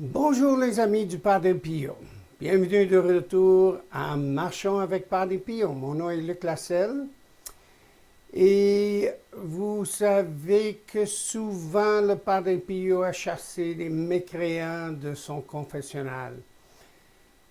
Bonjour les amis du Padre Pio. Bienvenue de retour à Marchons avec Padre Pio. Mon nom est Luc Lasselle. Et vous savez que souvent le Padre Pio a chassé les mécréants de son confessionnal.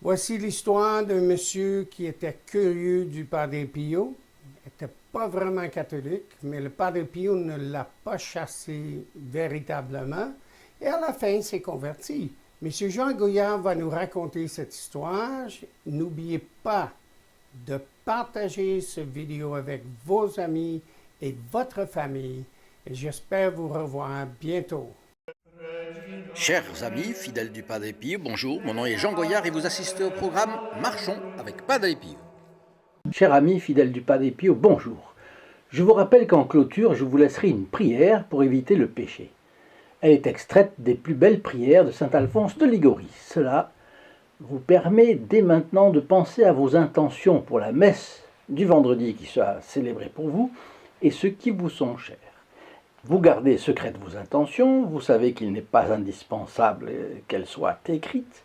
Voici l'histoire d'un monsieur qui était curieux du Padre Pio. Il n'était pas vraiment catholique, mais le Padre Pio ne l'a pas chassé véritablement. Et à la fin, il s'est converti. Monsieur Jean Gouillard va nous raconter cette histoire. N'oubliez pas de partager cette vidéo avec vos amis et votre famille. Et j'espère vous revoir bientôt. Chers amis, fidèles du Padre Pio, bonjour, mon nom est Jean Goyard et vous assistez au programme Marchons avec Padre Pio. Chers amis, fidèles du Padre Pio, bonjour. Je vous rappelle qu'en clôture, je vous laisserai une prière pour éviter le péché. Elle est extraite des plus belles prières de saint Alphonse de Liguori. Cela vous permet dès maintenant de penser à vos intentions pour la messe du vendredi qui sera célébrée pour vous et ceux qui vous sont chers. Vous gardez secrètes vos intentions, vous savez qu'il n'est pas indispensable qu'elles soient écrites,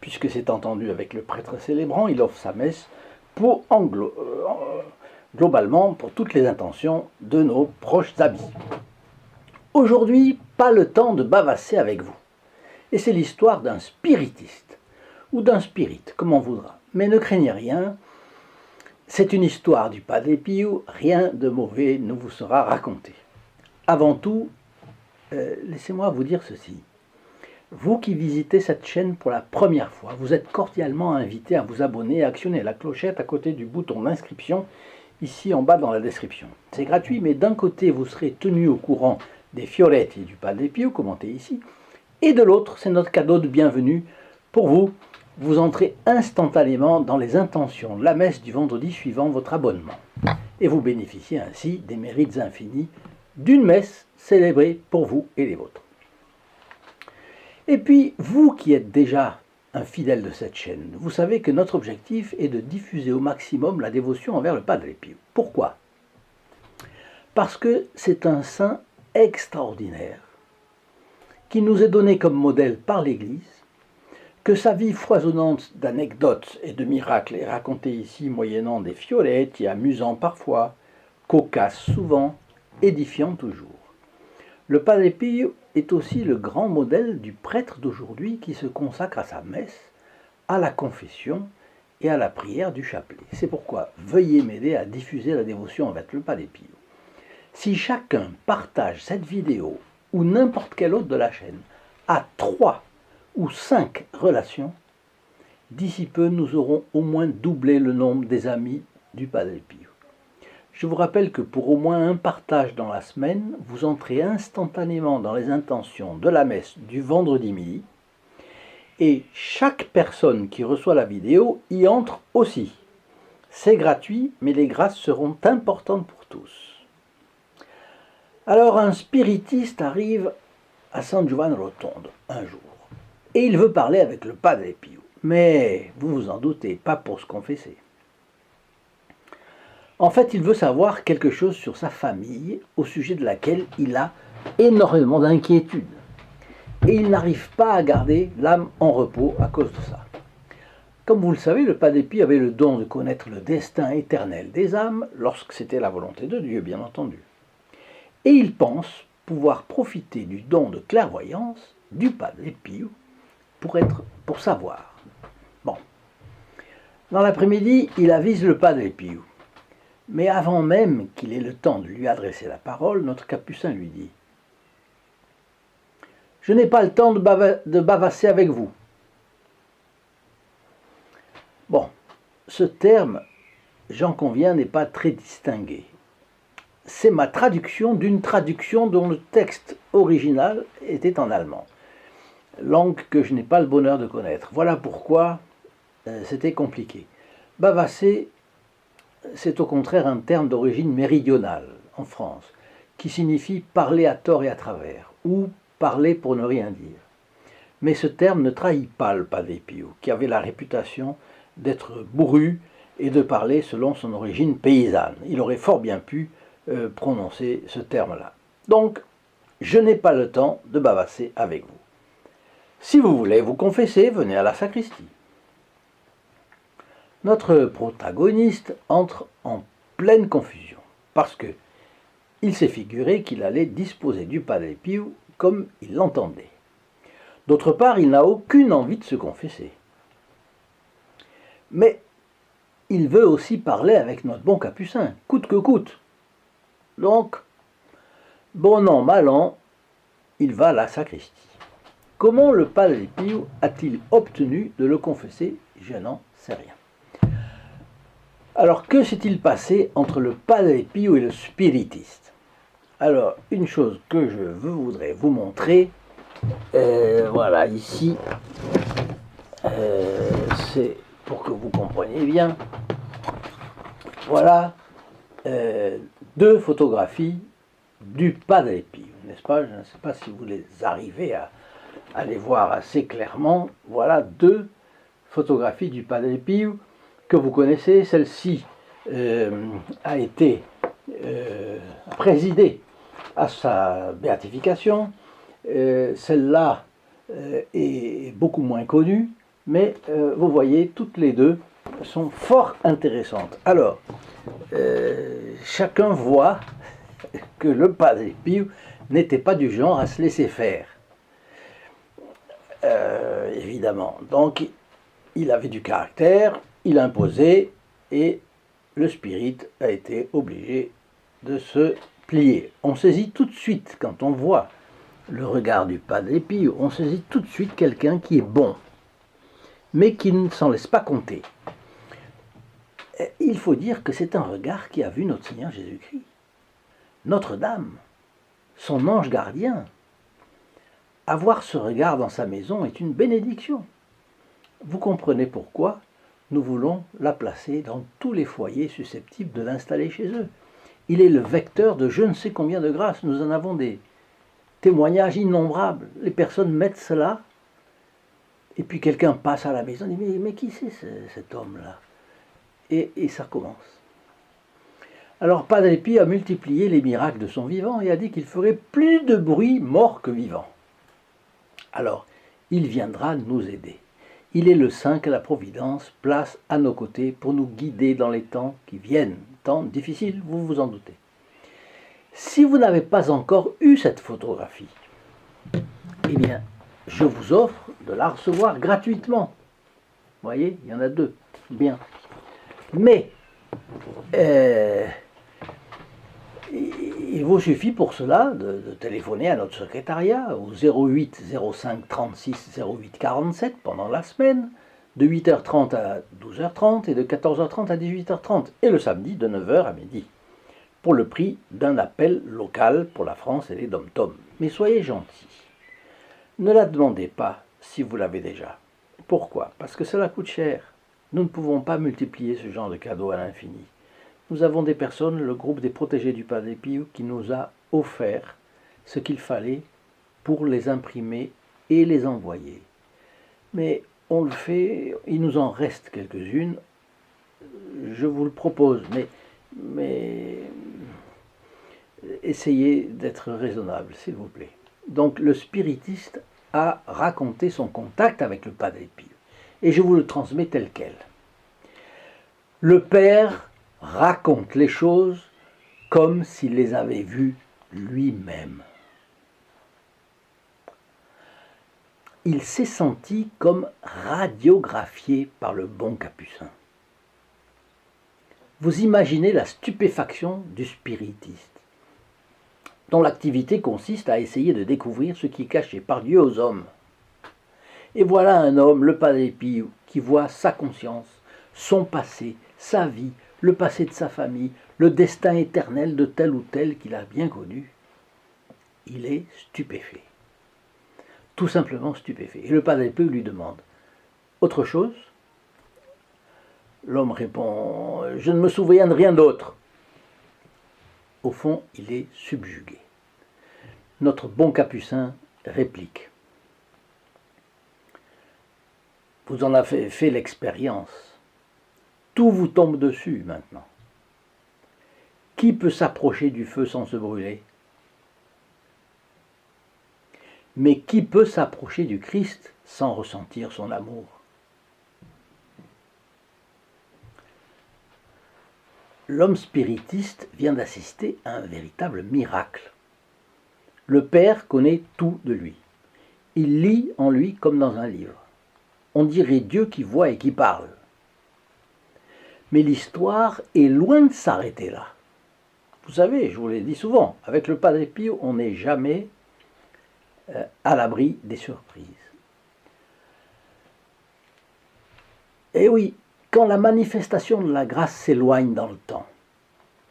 puisque c'est entendu avec le prêtre célébrant, il offre sa messe pour globalement pour toutes les intentions de nos proches amis. Aujourd'hui, pas le temps de bavasser avec vous. Et c'est l'histoire d'un spiritiste, ou d'un spirit, comme on voudra. Mais ne craignez rien, c'est une histoire du Padre Pio, rien de mauvais ne vous sera raconté. Avant tout, laissez-moi vous dire ceci. Vous qui visitez cette chaîne pour la première fois, vous êtes cordialement invité à vous abonner et à actionner la clochette à côté du bouton d'inscription, ici en bas dans la description. C'est gratuit, mais d'un côté, vous serez tenu au courant des fioretti du Padre Pio, commenté ici, et de l'autre, c'est notre cadeau de bienvenue pour vous. Vous entrez instantanément dans les intentions de la messe du vendredi suivant votre abonnement, et vous bénéficiez ainsi des mérites infinis d'une messe célébrée pour vous et les vôtres. Et puis, vous qui êtes déjà un fidèle de cette chaîne, vous savez que notre objectif est de diffuser au maximum la dévotion envers le Padre Pio. Pourquoi ? Parce que c'est un saint extraordinaire qui nous est donné comme modèle par l'Église, que sa vie foisonnante d'anecdotes et de miracles est racontée ici moyennant des fioretti, amusants parfois, cocasses souvent, édifiants toujours. Le Padre Pio est aussi le grand modèle du prêtre d'aujourd'hui qui se consacre à sa messe, à la confession et à la prière du chapelet. C'est pourquoi veuillez m'aider à diffuser la dévotion avec le Padre Pio. Si chacun partage cette vidéo ou n'importe quelle autre de la chaîne à 3 ou 5 relations, d'ici peu nous aurons au moins doublé le nombre des amis du Padre Pio. Je vous rappelle que pour au moins un partage dans la semaine, vous entrez instantanément dans les intentions de la messe du vendredi midi et chaque personne qui reçoit la vidéo y entre aussi. C'est gratuit, mais les grâces seront importantes pour tous. Alors un spiritiste arrive à San Giovanni Rotondo un jour et il veut parler avec le Padre Pio. Mais vous vous en doutez, pas pour se confesser. En fait, il veut savoir quelque chose sur sa famille, au sujet de laquelle il a énormément d'inquiétudes. Et il n'arrive pas à garder l'âme en repos à cause de ça. Comme vous le savez, le Padre Pio avait le don de connaître le destin éternel des âmes, lorsque c'était la volonté de Dieu, bien entendu. Et il pense pouvoir profiter du don de clairvoyance du Padre Pio pour savoir. Bon. Dans l'après-midi, il avise le Padre Pio. Mais avant même qu'il ait le temps de lui adresser la parole, notre capucin lui dit « Je n'ai pas le temps de bavasser avec vous. » Bon, ce terme, j'en conviens, n'est pas très distingué. C'est ma traduction d'une traduction dont le texte original était en allemand, langue que je n'ai pas le bonheur de connaître. Voilà pourquoi c'était compliqué. Bavasser, c'est au contraire un terme d'origine méridionale, en France, qui signifie parler à tort et à travers, ou parler pour ne rien dire. Mais ce terme ne trahit pas le Padre Pio, qui avait la réputation d'être bourru et de parler selon son origine paysanne. Il aurait fort bien pu prononcer ce terme-là. Donc, je n'ai pas le temps de bavasser avec vous. Si vous voulez vous confesser, venez à la sacristie. Notre protagoniste entre en pleine confusion, parce que il s'est figuré qu'il allait disposer du Padre Pio comme il l'entendait. D'autre part, il n'a aucune envie de se confesser. Mais il veut aussi parler avec notre bon capucin, coûte que coûte. Donc, bon an, mal an, il va à la sacristie. Comment le Padre Pio a-t-il obtenu de le confesser? Je n'en sais rien. Alors, que s'est-il passé entre le Padre Pio et le spiritiste? Alors, une chose que je voudrais vous montrer, voilà, ici, c'est pour que vous compreniez bien. Voilà deux photographies du Padre Pio, n'est-ce pas? Je ne sais pas si vous les arrivez à les voir assez clairement. Voilà deux photographies du Padre Pio que vous connaissez. Celle-ci a été présidée à sa béatification. Celle-là est beaucoup moins connue, mais vous voyez, toutes les deux sont fort intéressantes. Alors, chacun voit que le Padre Pio n'était pas du genre à se laisser faire. Évidemment. Donc, il avait du caractère, il imposait, et le spirit a été obligé de se plier. On saisit tout de suite, quand on voit le regard du Padre Pio, on saisit tout de suite quelqu'un qui est bon, mais qui ne s'en laisse pas compter. Il faut dire que c'est un regard qui a vu notre Seigneur Jésus-Christ, Notre-Dame, son ange gardien. Avoir ce regard dans sa maison est une bénédiction. Vous comprenez pourquoi nous voulons la placer dans tous les foyers susceptibles de l'installer chez eux. Il est le vecteur de je ne sais combien de grâces. Nous en avons des témoignages innombrables. Les personnes mettent cela, et puis quelqu'un passe à la maison et dit mais qui c'est cet homme-là? Et ça commence. Alors Padre Pio a multiplié les miracles de son vivant et a dit qu'il ferait plus de bruit mort que vivant. Alors, il viendra nous aider. Il est le saint que la Providence place à nos côtés pour nous guider dans les temps qui viennent, temps difficiles, vous vous en doutez. Si vous n'avez pas encore eu cette photographie, eh bien, je vous offre de la recevoir gratuitement. Vous voyez, il y en a deux. Bien. Mais, il vous suffit pour cela de téléphoner à notre secrétariat au 08 05 36 08 47 pendant la semaine, de 8h30 à 12h30 et de 14h30 à 18h30, et le samedi de 9h à midi, pour le prix d'un appel local pour la France et les dom-toms. Mais soyez gentils, ne la demandez pas si vous l'avez déjà. Pourquoi? Parce que cela coûte cher. Nous ne pouvons pas multiplier ce genre de cadeaux à l'infini. Nous avons des personnes, le groupe des protégés du Padre Pio, qui nous a offert ce qu'il fallait pour les imprimer et les envoyer. Mais on le fait, il nous en reste quelques-unes, je vous le propose, mais essayez d'être raisonnable, s'il vous plaît. Donc le spiritiste a raconté son contact avec le Padre Pio, et je vous le transmets tel quel. Le Père raconte les choses comme s'il les avait vues lui-même. Il s'est senti comme radiographié par le bon capucin. Vous imaginez la stupéfaction du spiritiste, dont l'activité consiste à essayer de découvrir ce qui est caché par Dieu aux hommes. Et voilà un homme, le Padre Pio, qui voit sa conscience, son passé, sa vie, le passé de sa famille, le destin éternel de tel ou tel qu'il a bien connu. Il est stupéfait. Tout simplement stupéfait. Et le Padre Pio lui demande « Autre chose ?» L'homme répond « Je ne me souviens de rien d'autre. » Au fond, il est subjugué. Notre bon capucin réplique « Vous en avez fait l'expérience. Tout vous tombe dessus maintenant. Qui peut s'approcher du feu sans se brûler? Mais qui peut s'approcher du Christ sans ressentir son amour? L'homme spiritiste vient d'assister à un véritable miracle. Le Père connaît tout de lui. Il lit en lui comme dans un livre. On dirait Dieu qui voit et qui parle. Mais l'histoire est loin de s'arrêter là. Vous savez, je vous l'ai dit souvent, avec le Padre Pio, on n'est jamais à l'abri des surprises. Et oui, quand la manifestation de la grâce s'éloigne dans le temps,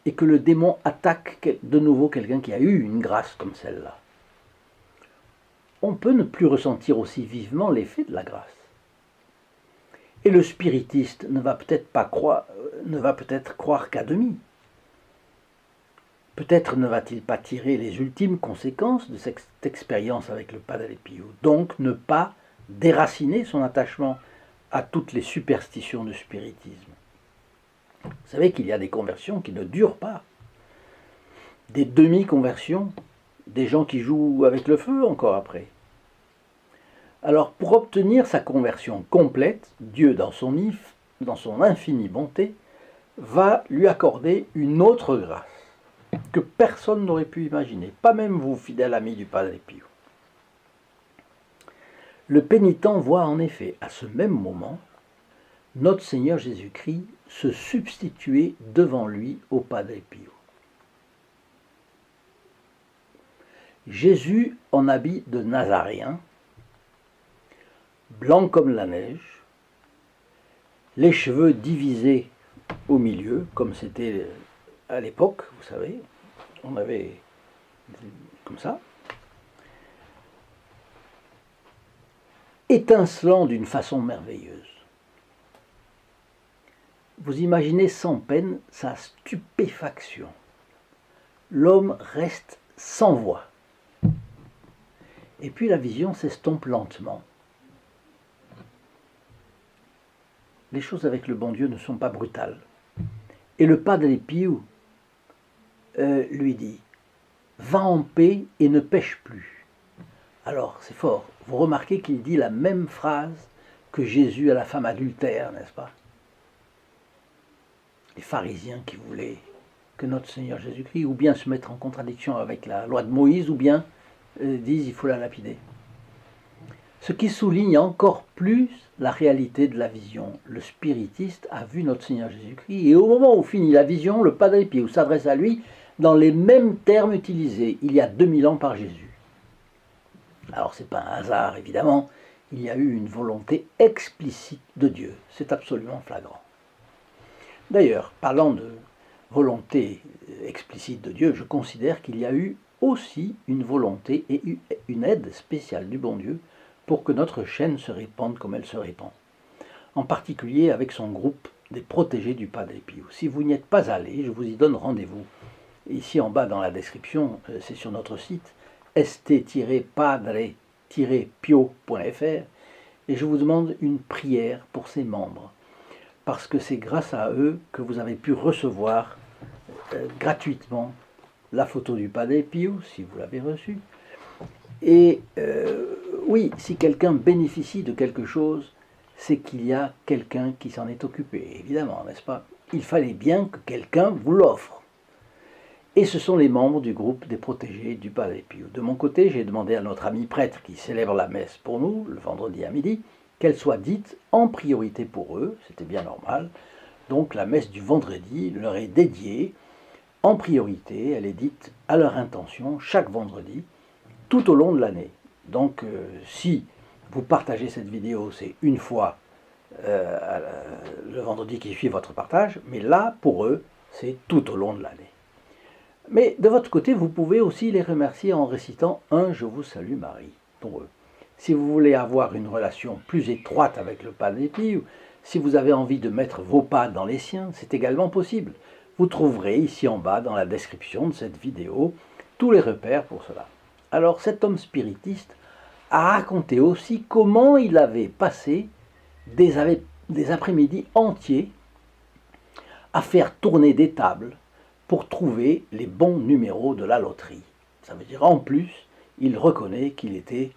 et que le démon attaque de nouveau quelqu'un qui a eu une grâce comme celle-là, on peut ne plus ressentir aussi vivement l'effet de la grâce. Et le spiritiste ne va peut-être croire qu'à demi. Peut-être ne va-t-il pas tirer les ultimes conséquences de cette expérience avec le Padre Pio, donc ne pas déraciner son attachement à toutes les superstitions du spiritisme. Vous savez qu'il y a des conversions qui ne durent pas, des demi-conversions, des gens qui jouent avec le feu encore après. Alors pour obtenir sa conversion complète, Dieu dans son infinie bonté, va lui accorder une autre grâce que personne n'aurait pu imaginer, pas même vous, fidèles amis du Padre Pio. Le pénitent voit en effet à ce même moment notre Seigneur Jésus-Christ se substituer devant lui au Padre Pio. Jésus en habit de Nazaréen, blanc comme la neige, les cheveux divisés au milieu, comme c'était à l'époque, vous savez, on avait comme ça, étincelant d'une façon merveilleuse. Vous imaginez sans peine sa stupéfaction. L'homme reste sans voix. Et puis la vision s'estompe lentement. Les choses avec le bon Dieu ne sont pas brutales. Et le Padre Pio lui dit « Va en paix et ne pêche plus ». Alors, c'est fort. Vous remarquez qu'il dit la même phrase que Jésus à la femme adultère, n'est-ce pas? Les pharisiens qui voulaient que notre Seigneur Jésus-Christ ou bien se mettre en contradiction avec la loi de Moïse ou bien disent il faut la lapider. Ce qui souligne encore plus la réalité de la vision. Le spiritiste a vu notre Seigneur Jésus-Christ et au moment où finit la vision, le Padre Pio s'adresse à lui dans les mêmes termes utilisés il y a 2000 ans par Jésus. Alors ce n'est pas un hasard évidemment, il y a eu une volonté explicite de Dieu, c'est absolument flagrant. D'ailleurs, parlant de volonté explicite de Dieu, je considère qu'il y a eu aussi une volonté et une aide spéciale du bon Dieu pour que notre chaîne se répande comme elle se répand. En particulier avec son groupe des protégés du Padre Pio. Si vous n'y êtes pas allé, je vous y donne rendez-vous. Ici en bas dans la description, c'est sur notre site st-padre-pio.fr et je vous demande une prière pour ses membres. Parce que c'est grâce à eux que vous avez pu recevoir gratuitement la photo du Padre Pio, si vous l'avez reçue. Et oui, si quelqu'un bénéficie de quelque chose, c'est qu'il y a quelqu'un qui s'en est occupé, évidemment, n'est-ce pas? Il fallait bien que quelqu'un vous l'offre. Et ce sont les membres du groupe des protégés du Padre Pio. De mon côté, j'ai demandé à notre ami prêtre qui célèbre la messe pour nous, le vendredi à midi, qu'elle soit dite en priorité pour eux, c'était bien normal. Donc la messe du vendredi leur est dédiée en priorité, elle est dite à leur intention chaque vendredi, tout au long de l'année. Donc si vous partagez cette vidéo, c'est une fois le vendredi qui suit votre partage, mais là, pour eux, c'est tout au long de l'année. Mais de votre côté, vous pouvez aussi les remercier en récitant un « Je vous salue Marie » pour eux. Si vous voulez avoir une relation plus étroite avec le Padre Pio, si vous avez envie de mettre vos pas dans les siens, c'est également possible. Vous trouverez ici en bas dans la description de cette vidéo tous les repères pour cela. Alors cet homme spiritiste a raconté aussi comment il avait passé des après-midi entiers à faire tourner des tables pour trouver les bons numéros de la loterie. Ça veut dire en plus il reconnaît qu'il était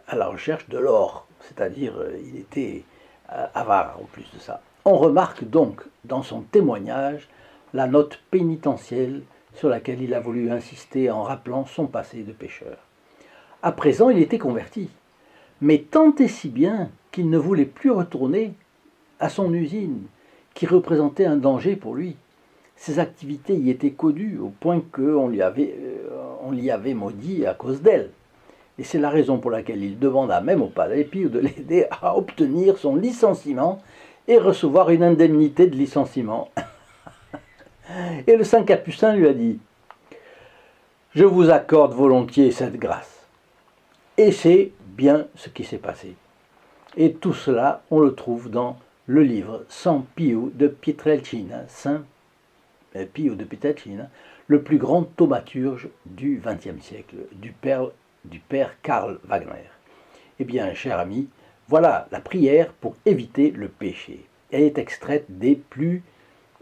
à la recherche de l'or, c'est-à-dire il était avare en plus de ça. On remarque donc dans son témoignage la note pénitentielle sur laquelle il a voulu insister en rappelant son passé de pécheur. À présent, il était converti, mais tant et si bien qu'il ne voulait plus retourner à son usine, qui représentait un danger pour lui. Ses activités y étaient connues au point qu'on l'y avait maudit à cause d'elles. Et c'est la raison pour laquelle il demanda même au Padre Pio de l'aider à obtenir son licenciement et recevoir une indemnité de licenciement. Et le Saint Capucin lui a dit « Je vous accorde volontiers cette grâce. » Et c'est bien ce qui s'est passé. Et tout cela, on le trouve dans le livre San Pio de Pietrelcina, Saint Pio de Pietrelcina, le plus grand thaumaturge du XXe siècle, du père Karl Wagner. Eh bien, cher ami, voilà la prière pour éviter le péché. Elle est extraite des plus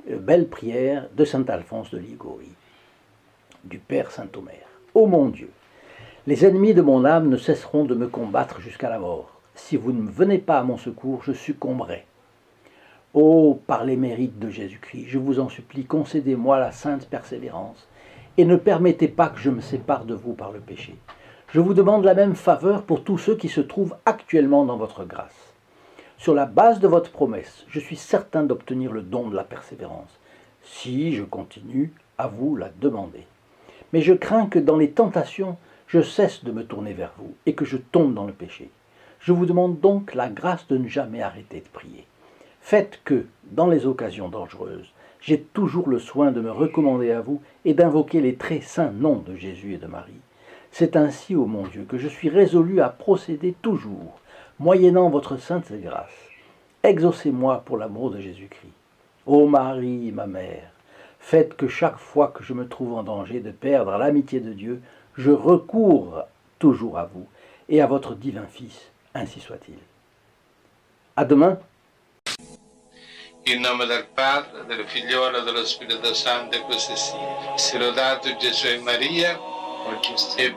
belles prières de saint Alphonse de Liguori, du père Saint-Omer. Ô mon Dieu, les ennemis de mon âme ne cesseront de me combattre jusqu'à la mort. Si vous ne venez pas à mon secours, je succomberai. Ô, par les mérites de Jésus-Christ, je vous en supplie, concédez-moi la sainte persévérance et ne permettez pas que je me sépare de vous par le péché. Je vous demande la même faveur pour tous ceux qui se trouvent actuellement dans votre grâce. Sur la base de votre promesse, je suis certain d'obtenir le don de la persévérance, si je continue à vous la demander. Mais je crains que dans les tentations, je cesse de me tourner vers vous et que je tombe dans le péché. Je vous demande donc la grâce de ne jamais arrêter de prier. Faites que, dans les occasions dangereuses, j'ai toujours le soin de me recommander à vous et d'invoquer les très saints noms de Jésus et de Marie. C'est ainsi, ô mon Dieu, que je suis résolu à procéder toujours, moyennant votre sainte grâce. Exaucez-moi pour l'amour de Jésus-Christ. Ô Marie, ma mère, faites que chaque fois que je me trouve en danger de perdre l'amitié de Dieu, je recours toujours à vous et à votre divin Fils, ainsi soit-il. À demain. In nome del Padre, del Figliolo e dello Spirito Santo, e così sia. Sia lodato Gesù e Maria, oggi e